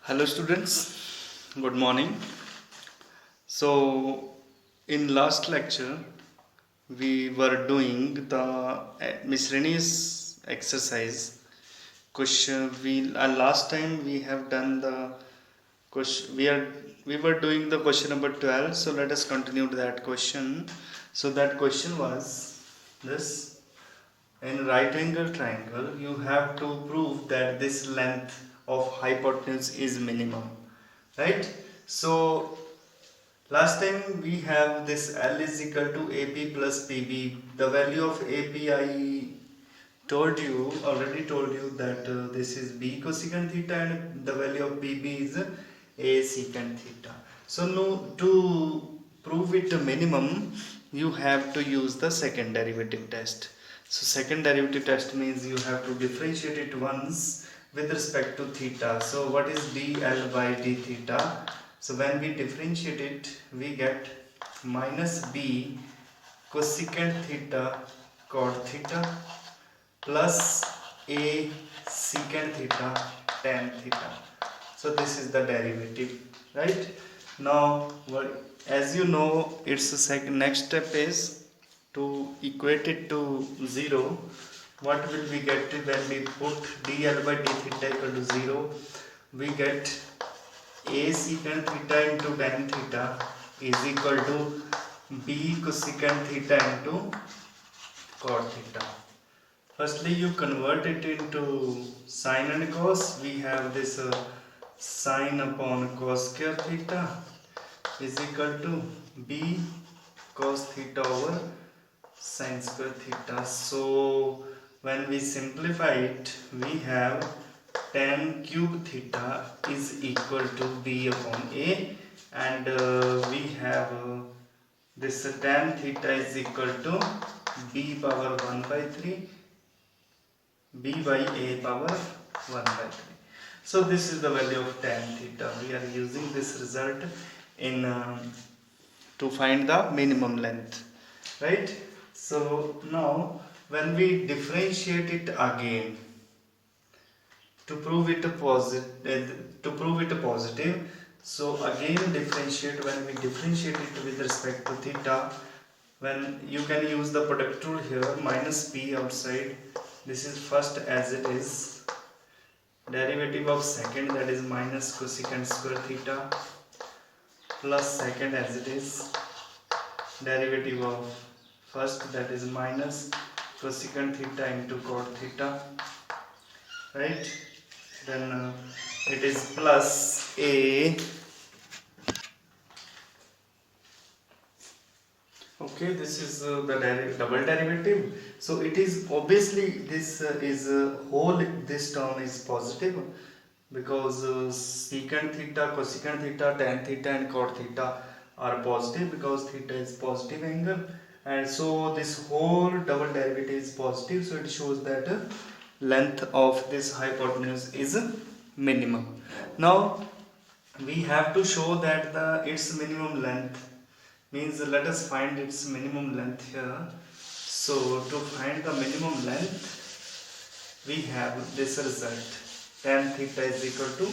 Hello students, good morning. So in last lecture we were doing the miscellaneous exercise question. Last time we have done the question. We were doing the question number 12. So let us continue that question. So that question was this: in right angle triangle, you have to prove that this length of hypotenuse is minimum, right? So last time we have this L is equal to AP plus PB. The value of AP I already told you that this is B cosecant theta and the value of PB is A secant theta. So no, to prove it minimum, you have to use the second derivative test. So second derivative test means you have to differentiate it once with respect to theta. So what is dl by d theta? So when we differentiate it, we get minus b cosecant theta cot theta plus a secant theta tan theta. So this is the derivative, right? Now, as you know, its second next step is to equate it to 0. What will we get when we put dl by d theta equal to 0? We get a secant theta into tan theta is equal to b cosecant theta into cot theta. Firstly, you convert it into sine and cos. We have this sine upon cos square theta is equal to b cos theta over sine square theta. So when we simplify it, we have tan cube theta is equal to b upon a, and we have this tan theta is equal to b power 1 by 3 b by a power 1 by 3. So this is the value of tan theta. We are using this result in to find the minimum length, right? So now when we differentiate it again to prove it positive, so again differentiate. When we differentiate it with respect to theta, when you can use the product rule here, minus p outside, this is first as it is, derivative of second, that is minus cosecant square theta, plus second as it is, derivative of first, that is minus cosecant theta into cot theta, right? Then it is plus a okay, this is the double derivative. So it is obviously this is whole, this term is positive because secant theta, cosecant theta, tan theta and cot theta are positive because theta is positive angle, and so this whole double derivative is positive. So it shows that length of this hypotenuse is minimum. Now we have to show that its minimum length means, let us find its minimum length here. So to find the minimum length, we have this result: tan theta is equal to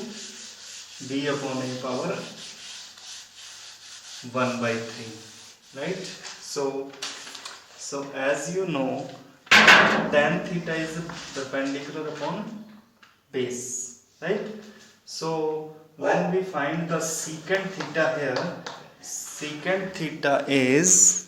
b upon a power 1 by 3, right? So as you know, tan theta is perpendicular upon base, right? So when we find the secant theta here, secant theta is,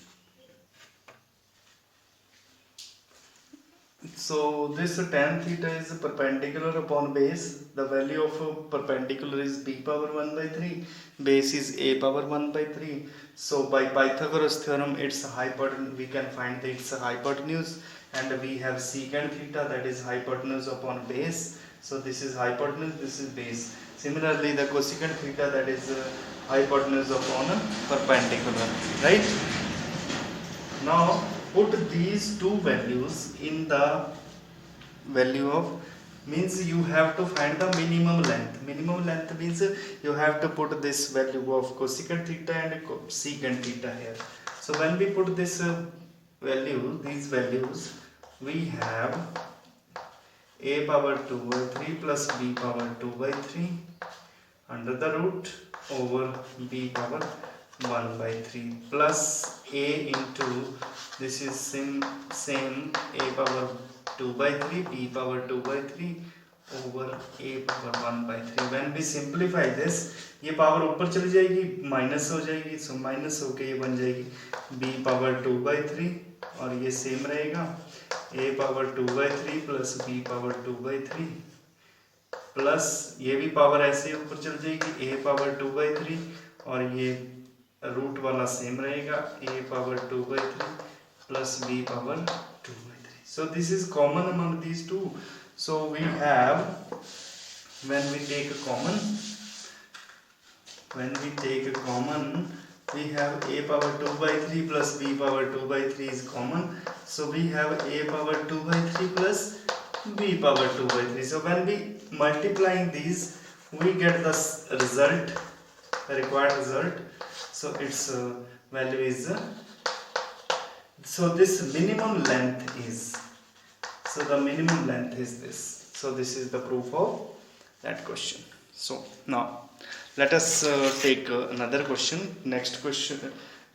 so this tan theta is perpendicular upon base. The value of perpendicular is b power 1 by 3, base is a power 1 by 3. So by Pythagoras theorem, its hypotenuse, we can find its hypotenuse, and we have secant theta, that is hypotenuse upon base. So this is hypotenuse, this is base. Similarly, the cosecant theta, that is hypotenuse upon perpendicular, right? Now put these two values in the value of, means you have to find the minimum length. Minimum length means you have to put this value of cosecant theta and secant theta here. So when we put this these values, we have a power 2 by 3 plus b power 2 by 3 under the root over b power 1 by 3 plus a into this is same a power 2 by 3 b power 2 by 3 over a power 1 by 3. when we simplify this ये power ऊपर चली जाएगी minus हो जाएगी so minus होके ये बन जाएगी b पावर 2 by 3 और ये सेम रहेगा a power 2 by 3 plus b power 2 by 3 plus ये भी पावर ऐसे ऊपर चल जाएगी a पावर 2 by 3 और ये रूट वाला सेम रहेगा a power 2 by 3 plus b power 2 by 3. So this is common among these two. So we have when we take a common we have a power 2 by 3 plus b power 2 by 3 is common. So we have a power 2 by 3 plus b power 2 by 3. So when we multiplying these we get the result, the required result. So its value is so this minimum length is, so the minimum length is this. So this is the proof of that question. So now let us take another question. Next question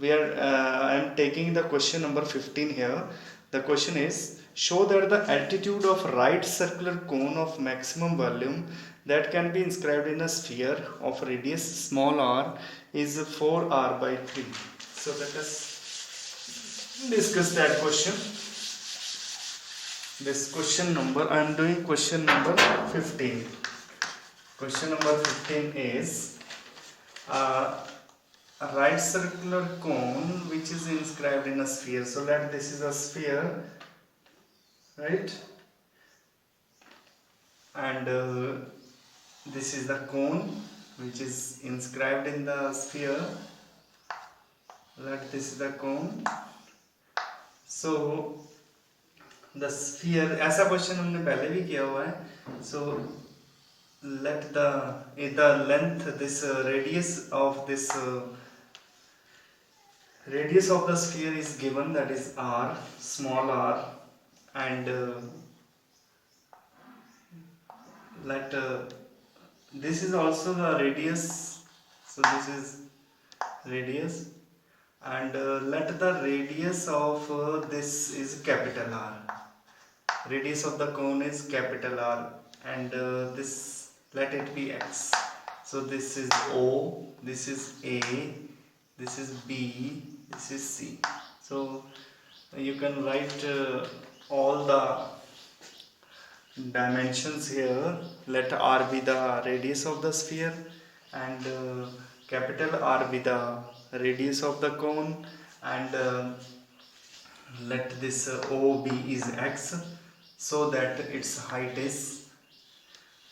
we are I am taking the question number 15 here. The question is, show that the altitude of right circular cone of maximum volume that can be inscribed in a sphere of radius small r is 4r by 3. So let us discuss that question. This question number I am doing question number 15. Question number 15 is a right circular cone which is inscribed in a sphere. So let this is a sphere, right? And this is the cone which is inscribed in the sphere. Let this is the cone. So the sphere, ऐसा question हमने पहले भी किया हुआ है. So let the length, this radius of the sphere is given, that is r, small r, and let this is also the radius. So this is radius. And let the radius of this is capital R. Radius of the cone is capital R, and this let it be x. So this is O, this is A, this is B, this is C. So you can write all the dimensions here. Let R be the radius of the sphere, and capital R be the radius of the cone, and let this OB is x, so that its height is,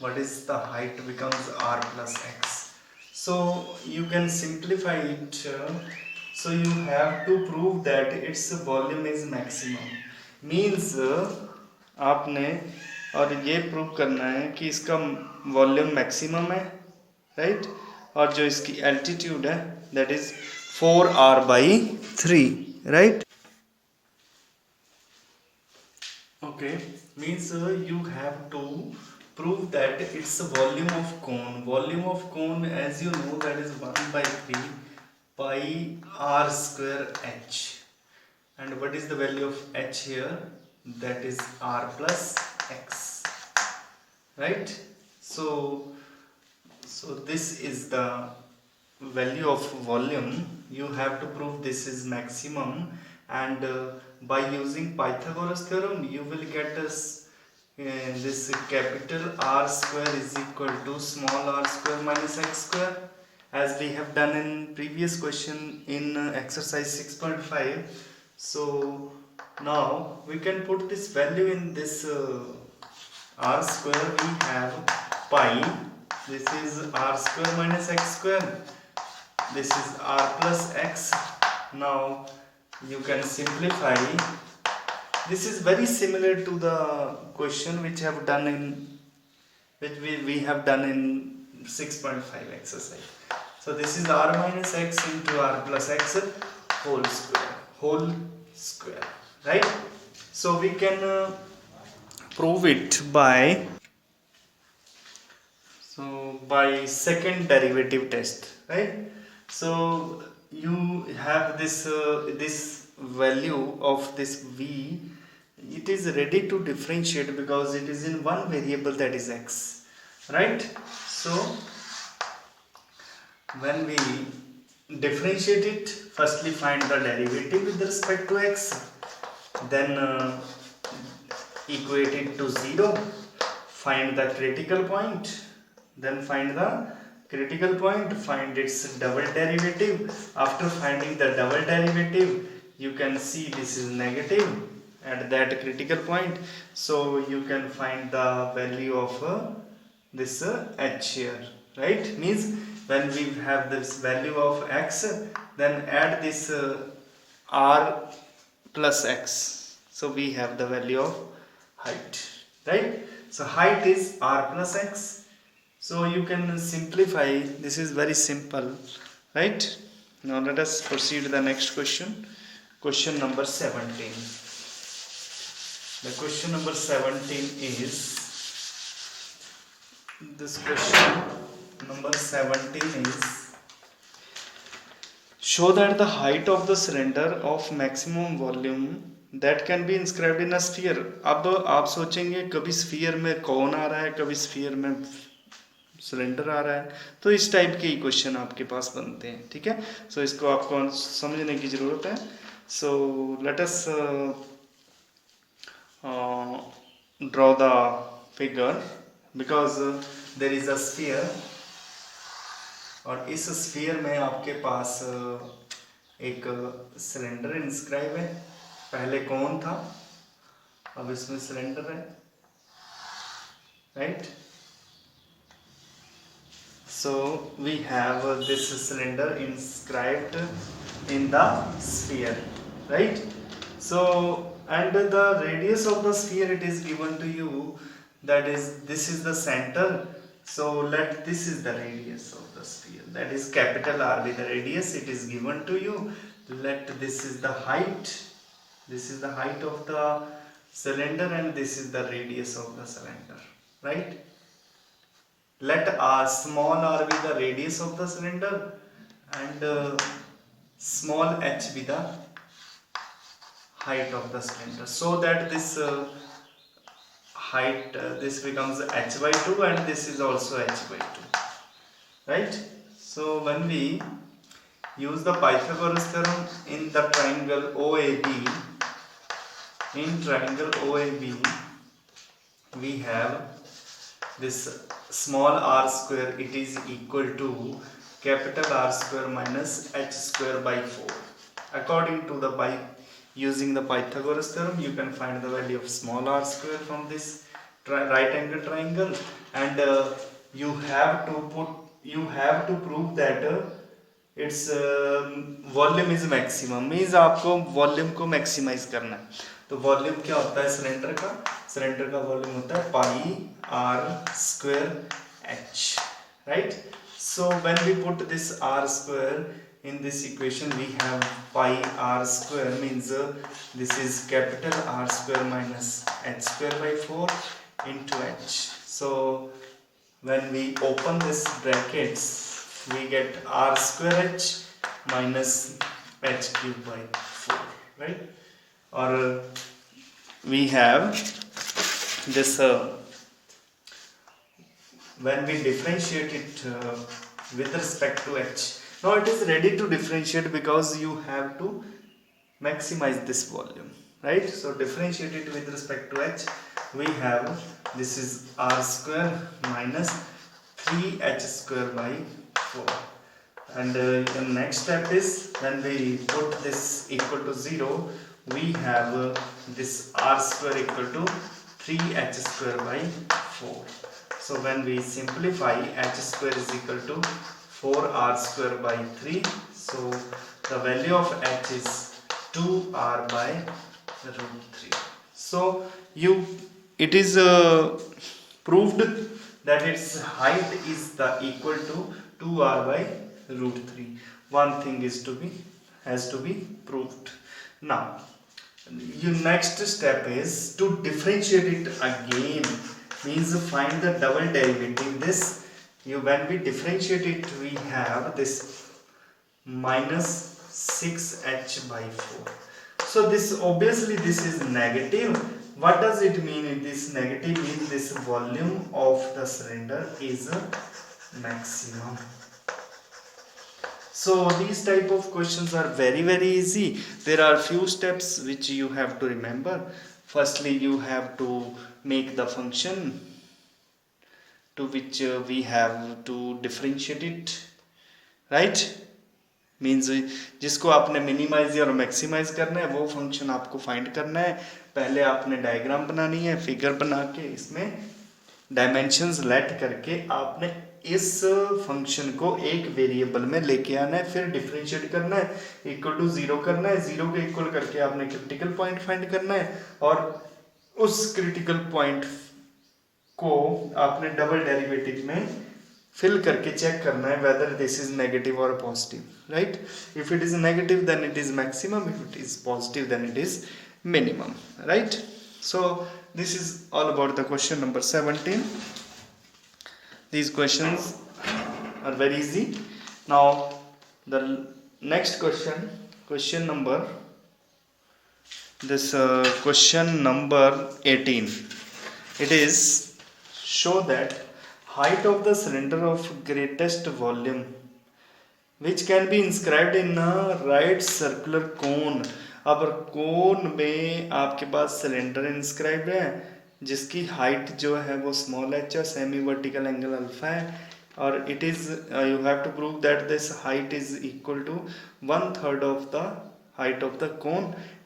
what is the height becomes r plus x. So you can simplify it. So you have to prove that its volume is maximum. Means आपने और ये prove करना है कि इसका volume maximum है, right? और जो इसकी एल्टीट्यूड है that is 4r by 3, right? Okay, means you have to prove that it's the volume of cone. Volume of cone, as you know, that is 1 by 3 pi r square h. And what is the value of h here? That is r plus x, right? So this is the value of volume. You have to prove this is maximum, and by using Pythagoras theorem you will get this capital R square is equal to small r square minus x square, as we have done in previous question in exercise 6.5. So now we can put this value in this r square. We have pi, this is r square minus x square, this is r plus x. Now you can simplify. This is very similar to the question which have done in we have done in 6.5 exercise. So this is r minus x into r plus x whole square, right? So we can prove it by So by second derivative test, right? So you have this value of this v, it is ready to differentiate because it is in one variable, that is x, right? So when we differentiate it, firstly find the derivative with respect to x, then equate it to 0, find the critical point, then find the critical point, find its double derivative. After finding the double derivative, you can see this is negative at that critical point, so you can find the value of this h here, right? Means when we have this value of x, then add this r plus x, so we have the value of height, right? So height is r plus x. So you can simplify, this is very simple, right? Now let us proceed to the next question. Question number 17. The question number 17 is, this question number 17 is, show that the height of the cylinder of maximum volume that can be inscribed in a sphere. अब आप सोचेंगे कभी sphere में कौन आ रहा है, कभी sphere में सिलेंडर आ रहा है, तो इस टाइप के क्वेश्चन आपके पास बनते हैं, ठीक है? सो इसको आपको समझने की ज़रूरत है. So let us draw the figure, because there is a sphere, और इस स्फीयर में आपके पास एक सिलेंडर इंस्क्राइब है. पहले कौन था, अब इसमें सिलेंडर है, right? So we have this cylinder inscribed in the sphere, right? So and the radius of the sphere, it is given to you, that is, this is the center. So let this is the radius of the sphere, that is capital R with the radius, it is given to you. Let this is the height, this is the height of the cylinder, and this is the radius of the cylinder, right? Let r small r be the radius of the cylinder, and small h be the height of the cylinder, so that this height, this becomes h by 2, and this is also h by 2, right? So when we use the Pythagoras theorem in the triangle OAB, in triangle OAB we have this small r square, it is equal to capital R square minus h square by 4. According to the using the Pythagoras theorem, you can find the value of small r square from this right angle triangle, and you have to prove that its volume is maximum. Means आपको volume को maximise करना है. तो volume क्या होता है cylinder का? Cylinder का वॉल्यूम होता है पाई r square h, right? So when we put this r square in this equation, we have pi r square, means this is capital R square minus h square by 4 into h. So when we open this brackets, we get r square h minus h cube by 4, right? Or we have this when we differentiate it with respect to h. Now it is ready to differentiate because you have to maximize this volume, right? So differentiate it with respect to h. We have this is r square minus 3h square by 4, and the next step is, when we put this equal to 0, we have this r square equal to 3h square by 4. So when we simplify, h square is equal to 4r square by 3. So the value of h is 2r by root 3. So it is proved that its height is the equal to 2r by root 3. One thing has to be proved. Now your next step is to differentiate it again, means find the double derivative. when we differentiate it, we have this minus 6h by 4. So this obviously this is negative. What does it mean? This negative means this volume of the cylinder is maximum. So these type of questions are very easy. There are few steps which you have to remember. Firstly, you have to make the function to which we have to differentiate it, right? Means जिसको आपने minimise और maximise करना है वो function आपको find करना है. पहले आपने डायग्राम बनानी है, फिगर बना के इसमें डायमेंशंस लेट करके आपने इस फंक्शन को एक वेरिएबल में लेके आना है, फिर डिफरेंशिएट करना है, इक्वल टू 0 करना है, 0 के इक्वल करके आपने क्रिटिकल पॉइंट फाइंड करना है और उस क्रिटिकल पॉइंट को आपने डबल डेरिवेटिव में फिल करके चेक करना है वेदर दिस इज नेगेटिव और positive, right? If it is negative then it is maximum, if it is positive then it is minimum, right? So this is all about the question number 17. These questions are very easy. Now the next question number question number 18. It is show that height of the cylinder of greatest volume which can be inscribed in a right circular cone. अब कोन में आपके पास cylinder inscribed है जिसकी height जो है वो small h है, semi vertical angle alpha है और it is you have to prove that this height is equal to 1/3 of the height of the cone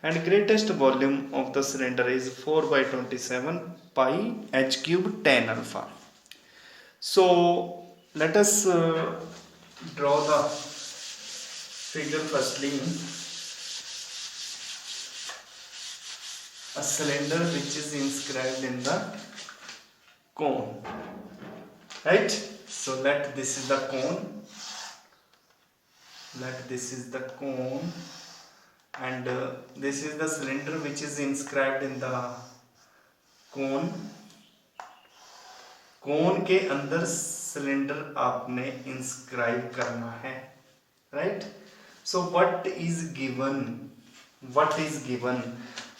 and greatest volume of the cylinder is 4/27 pi h cube tan alpha. So let us draw the figure. Firstly, a cylinder which is inscribed in the cone, right? So let this is the cone, and this is the cylinder which is inscribed in the cone. cone के अंदर cylinder आपने inscribe करना है, right? So what is given?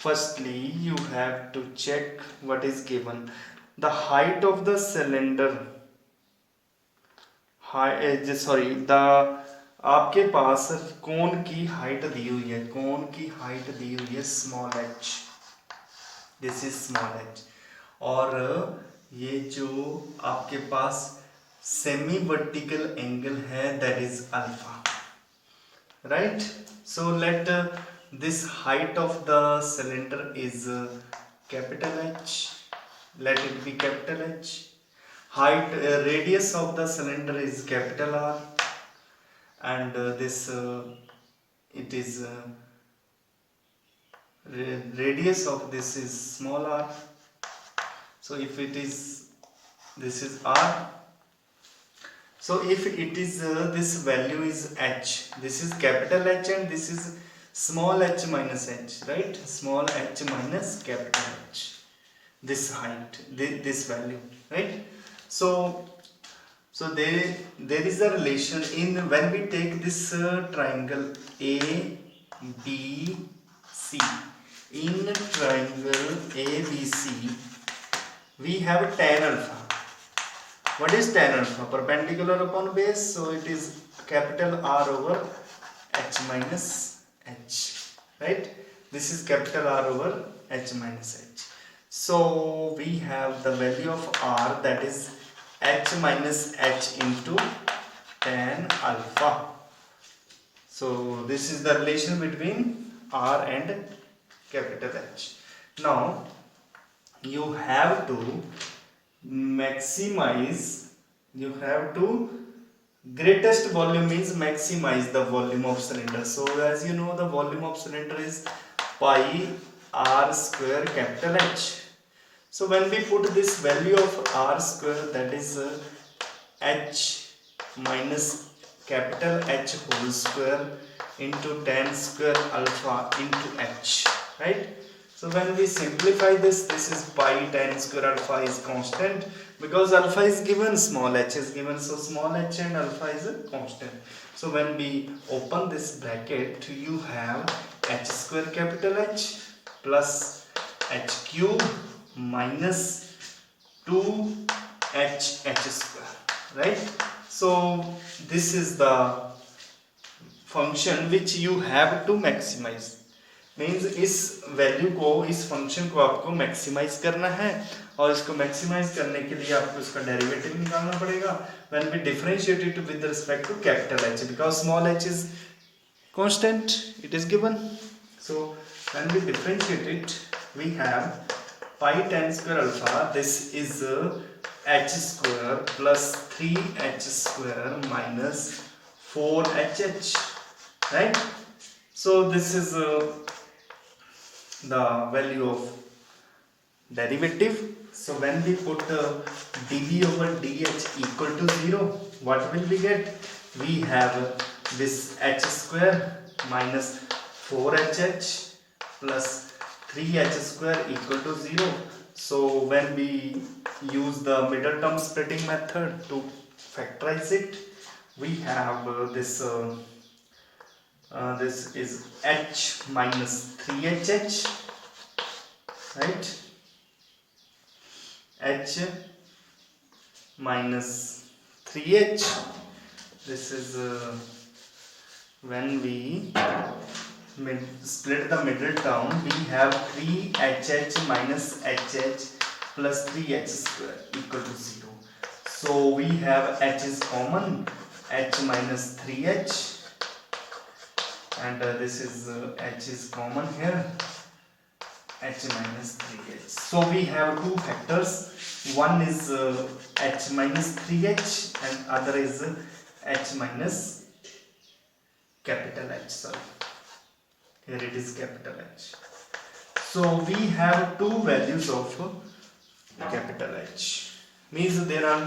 Firstly, you have to check what is given. The height of the cylinder, आपके पास कोन की height दी हुई है small H, this is small H, और ये जो आपके पास सेमी वर्टिकल एंगल है that is alpha, right? So let this height of the cylinder is capital H, let it be capital H. Height radius of the cylinder is capital R, and this it is radius of this is small r. So if it is this is R, so if it is this value is H, this is capital H and this is small h minus h, right? Small h minus capital H, this height, this value, right? So there is a relation in when we take this triangle ABC. In triangle ABC we have tan alpha. What is tan alpha? Perpendicular upon base, so it is capital R over h minus h, right? This is capital R over h minus h. So we have the value of R, that is h minus h into tan alpha. So this is the relation between R and capital H. Now you have to maximize, greatest volume means maximize the volume of cylinder. So as you know, the volume of cylinder is pi r square capital H. So when we put this value of r square, that is h minus capital H whole square into tan square alpha into h, right? So when we simplify this, this is pi tan square alpha is constant because alpha is given, small h is given, so small h and alpha is a constant. So when we open this bracket, you have h square capital H plus h cube minus 2h square, right? So this is the function which you have to maximize. Means इस value को, इस function को आपको maximise करना है और इसको maximise करने के लिए आपको इसका डेरिवेटिव निकालना पड़ेगा when we differentiate it with respect to capital H because small h is constant, it is given. So when we differentiate it we have pi tan square alpha, this is h square plus 3h square minus 4hh, right? So this is the value of derivative. So when we put dv over dh equal to 0, what will we get? We have this h square minus 4hh plus 3h square equal to 0. So when we use the middle term splitting method to factorize it, we have this is h minus 3hh, right? h minus 3h. This is when we split the middle term, we have 3hh minus hh plus 3h square equal to 0. So we have h is common, h minus 3h, and this is h is common here, h minus 3h. So we have two factors, one is h minus 3h and other is h minus capital H. Sorry, here it is capital H. So we have two values of capital H, means there are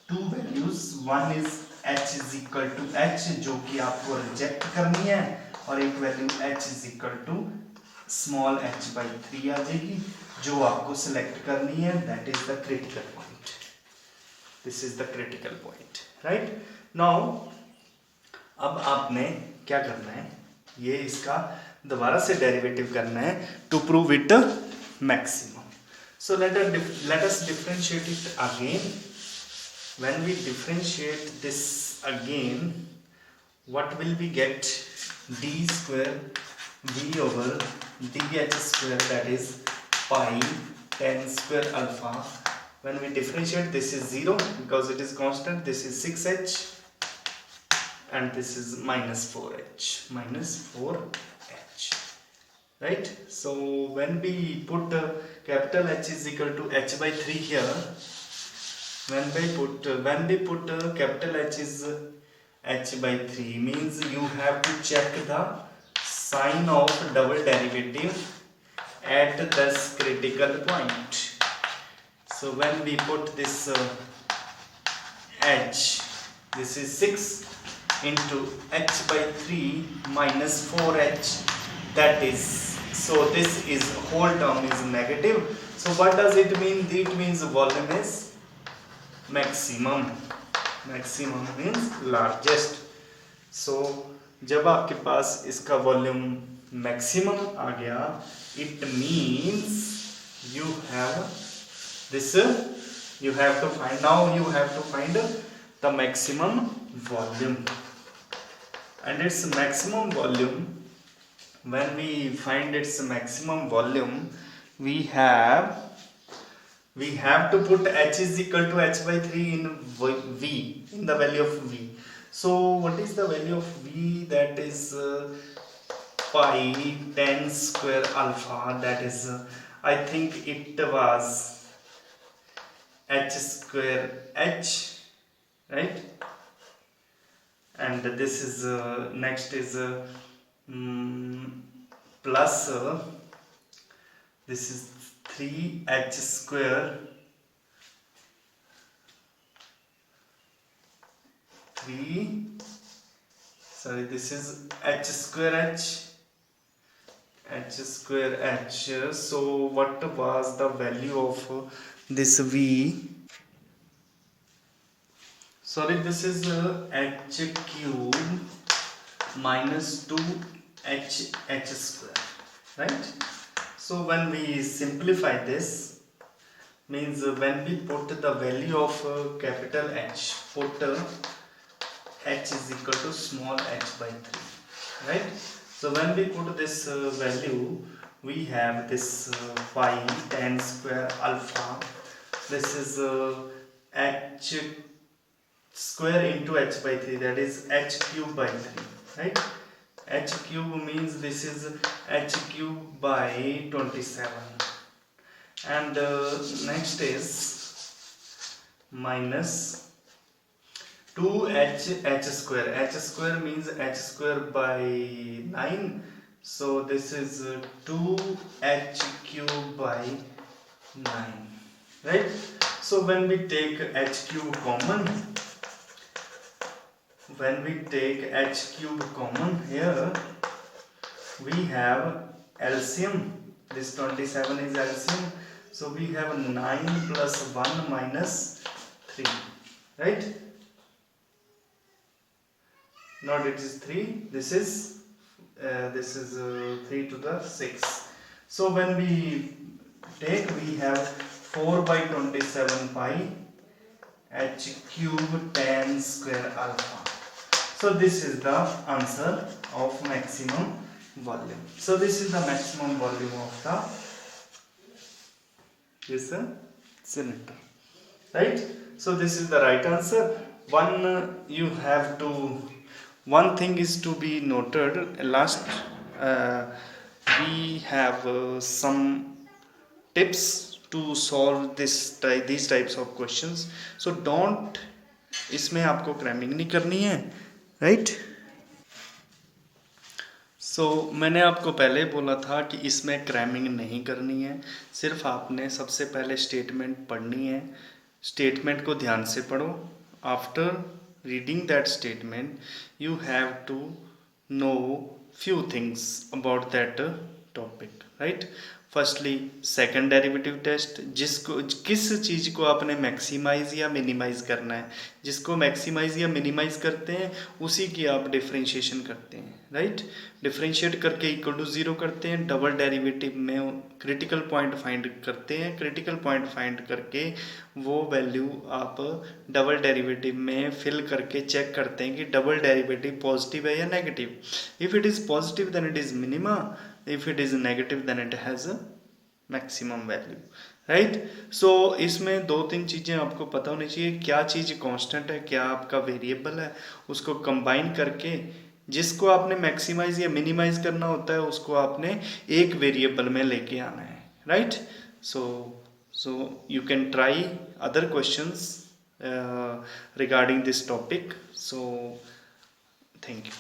two values, one is h is equal to h जो कि आपको reject करनी है और एक value h is equal to small h by 3 आ जाएगी जो आपको सिलेक्ट करनी है. That is the critical point. This is the critical point, right? Now अब आपने क्या करना है, ये इसका दोबारा से डेरिवेटिव करना है to prove it maximum. So let us differentiate it again. When we differentiate this again, what will we get? D square V over dh square, that is pi tan square alpha. When we differentiate, this is 0 because it is constant, this is 6h and this is minus 4h, right? So when we put capital H is equal to h by 3 here, when we put capital H is h by 3, means you have to check the sign of double derivative at this critical point. So when we put this h, this is 6 into h by 3 minus 4h, that is, so this is whole term is negative. So what does it mean? It means volume is maximum. Maximum means largest. So जब आपके पास इसका volume maximum आ गया, it means you have this, you have to find, now you have to find the maximum volume, and its maximum volume, when we find its maximum volume, we have to put h is equal to h by 3 in v, in the value of v. So what is the value of v? That is pi tan square alpha, that is I think it was h square h, right? And this is next is plus this is 3h square 3, sorry, this is h square h h square h. So what was the value of this v? Sorry, this is h cube minus 2 h square, right? So when we simplify this, means when we put the value of capital H, put h is equal to small h by 3, right? So when we put this value, we have this pi tan square alpha. This is h square into h by 3, that is h cube by 3, right? H cube means this is h cube by 27, and next is minus 2h h square. H square means h square by 9, so this is 2h cube by 9, right? So when we take h cube common, when we take h cube common here, we have LCM. This 27 is LCM, so we have 9 plus 1 minus 3, right? Not it is 3, this is 3 to the 6. So when we take, we have 4 by 27 pi h cube tan square alpha. So this is the answer of maximum volume. So this is the maximum volume of the this cylinder, right? So this is the right answer. You have to, one thing is to be noted. Last we have some tips to solve these types of questions. So don't, इसमें आपको cramming नहीं करनी है, right? सो मैंने आपको पहले बोला था कि इसमें क्रैमिंग नहीं करनी है, सिर्फ आपने सबसे पहले स्टेटमेंट पढ़नी है, स्टेटमेंट को ध्यान से पढ़ो. After reading that statement you have to know few things about that topic, right? Firstly second derivative test, जिसको किस चीज़ को आपने मैक्सिमाइज या मिनिमाइज करना है, जिसको मैक्सिमाइज या मिनिमाइज करते हैं उसी की आप डिफरेंशिएशन करते हैं, राइट? डिफरेंशिएट करके इक्वल टू 0 करते हैं, डबल डेरिवेटिव में क्रिटिकल पॉइंट फाइंड करते हैं, क्रिटिकल पॉइंट फाइंड करके वो वैल्यू आप डबल डेरिवेटिव में फिल करके चेक करते हैं कि डबल डेरिवेटिव पॉजिटिव है या negative. If it is positive then it is minima, if it is negative then it has a maximum value, right? So इसमें 2-3 चीज़ें आपको पता होनी चाहिए, क्या चीज़ कांस्टेंट है, क्या आपका वेरिएबल है, उसको कंबाइन करके जिसको आपने मैक्सिमाइज या मिनिमाइज करना होता है उसको आपने एक वेरिएबल में लेके आना है, right? so you can try other questions regarding this topic. So thank you.